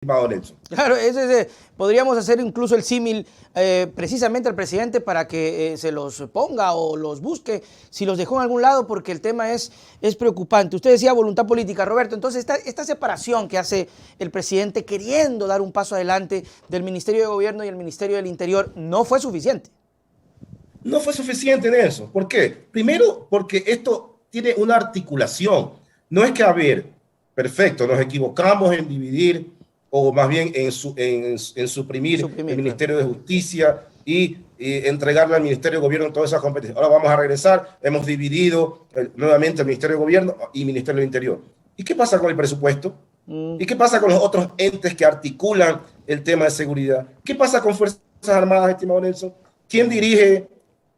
estimado Nelson. Claro, podríamos hacer incluso el símil precisamente al presidente para que se los ponga o los busque, si los dejó en algún lado, porque el tema es preocupante. Usted decía voluntad política, Roberto, entonces esta separación que hace el presidente queriendo dar un paso adelante del Ministerio de Gobierno y el Ministerio del Interior no fue suficiente. No fue suficiente, Nelson. ¿Por qué? Primero, porque esto tiene una articulación. No es que, a ver, perfecto, nos equivocamos en dividir o más bien en suprimir el Ministerio de Justicia y entregarle al Ministerio de Gobierno todas esas competencias. Ahora vamos a regresar, hemos dividido nuevamente el Ministerio de Gobierno y Ministerio del Interior. ¿Y qué pasa con el presupuesto? ¿Y qué pasa con los otros entes que articulan el tema de seguridad? ¿Qué pasa con Fuerzas Armadas, estimado Nelson? ¿Quién dirige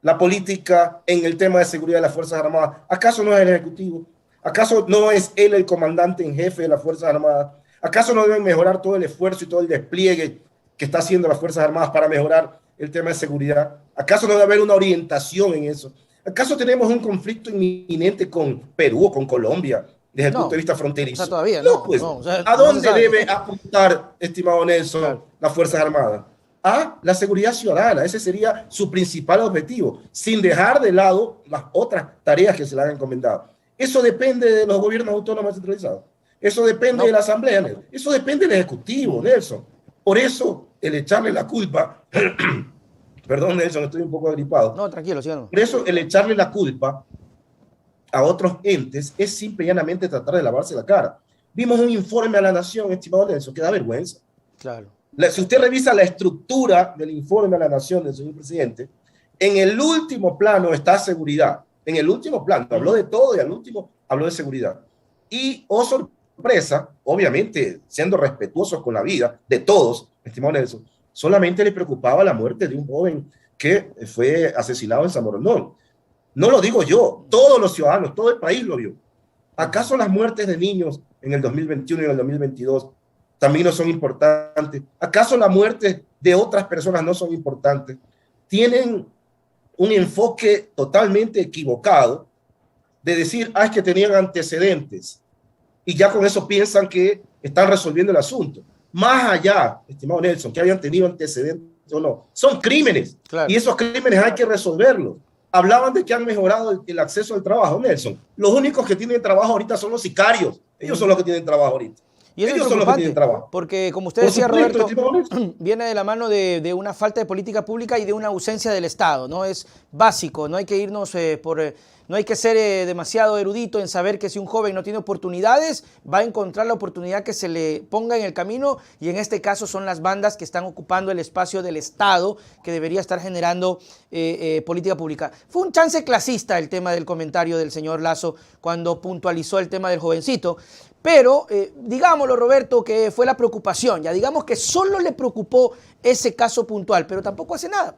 la política en el tema de seguridad de las Fuerzas Armadas? ¿Acaso no es el Ejecutivo? ¿Acaso no es él el comandante en jefe de las Fuerzas Armadas? ¿Acaso no deben mejorar todo el esfuerzo y todo el despliegue que está haciendo las Fuerzas Armadas para mejorar el tema de seguridad? ¿Acaso no debe haber una orientación en eso? ¿Acaso tenemos un conflicto inminente con Perú o con Colombia desde el punto de vista fronterizo? O sea, todavía no, pues, o sea, ¿a dónde debe apuntar, estimado Nelson, claro, las Fuerzas Armadas? A la seguridad ciudadana. Ese sería su principal objetivo, sin dejar de lado las otras tareas que se le han encomendado. Eso depende de los gobiernos autónomos centralizados. Eso depende de la Asamblea, Nelson. Eso depende del Ejecutivo, Nelson. Por eso, el echarle la culpa, perdón, Nelson, estoy un poco agripado. No, tranquilo, síganos. Por eso, el echarle la culpa a otros entes es simple y llanamente tratar de lavarse la cara. Vimos un informe a la Nación, estimado Nelson, que da vergüenza. Claro. Si usted revisa la estructura del informe a la Nación del señor presidente, en el último plano está seguridad. En el último plano, habló de todo y al último habló de seguridad. Y, oh sorpresa, obviamente siendo respetuosos con la vida de todos, estimado Nelson, solamente le preocupaba la muerte de un joven que fue asesinado en San Borondón. No lo digo yo, todos los ciudadanos, todo el país lo vio. ¿Acaso las muertes de niños en el 2021 y en el 2022 también no son importantes? ¿Acaso la muerte de otras personas no son importantes? Tienen un enfoque totalmente equivocado de decir, es que tenían antecedentes y ya con eso piensan que están resolviendo el asunto. Más allá, estimado Nelson, que hayan tenido antecedentes o no, son crímenes, claro, y esos crímenes hay que resolverlos. Hablaban de que han mejorado el acceso al trabajo, Nelson. Los únicos que tienen trabajo ahorita son los sicarios. Ellos son los que tienen trabajo ahorita. Y eso ellos son los que tienen trabajo. Porque, como usted decía, Roberto, viene de la mano de una falta de política pública y de una ausencia del Estado, ¿no? Es básico, no hay que irnos no hay que ser demasiado erudito en saber que si un joven no tiene oportunidades, va a encontrar la oportunidad que se le ponga en el camino, y en este caso son las bandas que están ocupando el espacio del Estado que debería estar generando política pública. Fue un chance clasista el tema del comentario del señor Lasso cuando puntualizó el tema del jovencito. Pero, digámoslo, Roberto, que fue la preocupación. Ya digamos que solo le preocupó ese caso puntual, pero tampoco hace nada.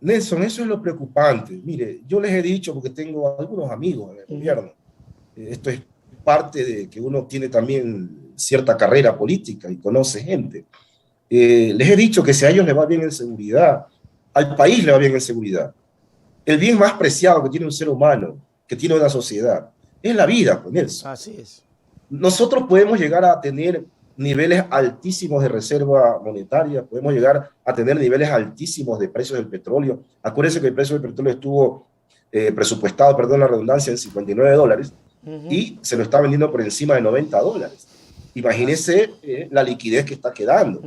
Nelson, eso es lo preocupante. Mire, yo les he dicho, porque tengo algunos amigos en el gobierno, esto es parte de que uno tiene también cierta carrera política y conoce gente. Les he dicho que si a ellos les va bien en seguridad, al país le va bien en seguridad. El bien más preciado que tiene un ser humano, que tiene una sociedad, es la vida, con eso. Así es. Nosotros podemos llegar a tener niveles altísimos de reserva monetaria, podemos llegar a tener niveles altísimos de precios del petróleo. Acuérdense que el precio del petróleo estuvo presupuestado, perdón la redundancia, en $59 y se lo está vendiendo por encima de $90. Imagínense la liquidez que está quedando.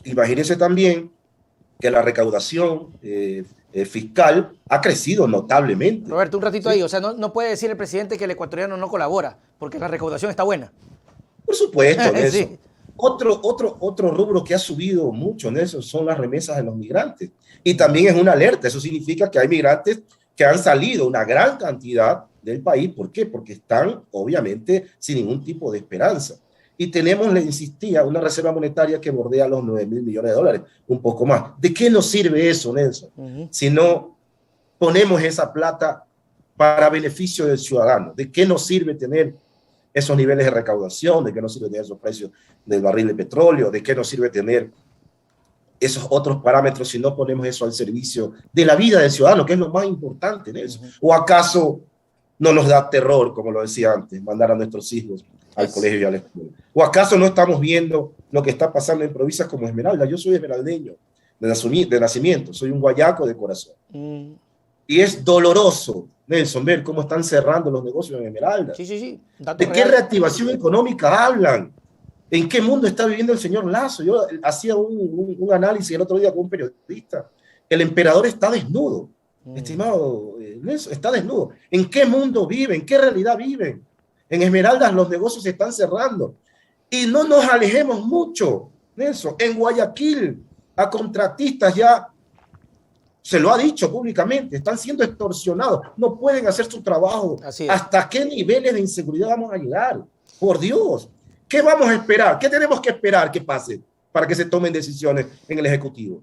Imagínense también que la recaudación fiscal ha crecido notablemente. Roberto, un ratito ahí, o sea, no puede decir el presidente que el ecuatoriano no colabora, porque la recaudación está buena. Por supuesto, Nelson. Sí. Otro rubro que ha subido mucho, Nelson, son las remesas de los migrantes. Y también es una alerta, eso significa que hay migrantes que han salido, una gran cantidad del país. ¿Por qué? Porque están, obviamente, sin ningún tipo de esperanza. Y tenemos, le insistía, una reserva monetaria que bordea los $9.000 millones, un poco más. ¿De qué nos sirve eso, Nelson? Si no ponemos esa plata para beneficio del ciudadano. ¿De qué nos sirve tener esos niveles de recaudación? ¿De qué nos sirve tener esos precios del barril de petróleo? ¿De qué nos sirve tener esos otros parámetros si no ponemos eso al servicio de la vida del ciudadano, que es lo más importante, Nelson? ¿O acaso no nos da terror, como lo decía antes, mandar a nuestros hijos al colegio y a la escuela. ¿O acaso no estamos viendo lo que está pasando en provincias como Esmeralda? Yo soy esmeraldeño de nacimiento, soy un guayaco de corazón. Y es doloroso, Nelson, ver cómo están cerrando los negocios en Esmeralda. Sí. ¿De qué reactivación económica hablan? ¿En qué mundo está viviendo el señor Lasso? Yo hacía un análisis el otro día con un periodista. El emperador está desnudo, estimado Nelson, está desnudo. ¿En qué mundo viven? ¿En qué realidad viven? En Esmeraldas los negocios se están cerrando. Y no nos alejemos mucho, Nelson. En Guayaquil, a contratistas ya se lo ha dicho públicamente, están siendo extorsionados, no pueden hacer su trabajo. ¿Hasta qué niveles de inseguridad vamos a llegar? Por Dios, ¿qué vamos a esperar? ¿Qué tenemos que esperar que pase para que se tomen decisiones en el Ejecutivo?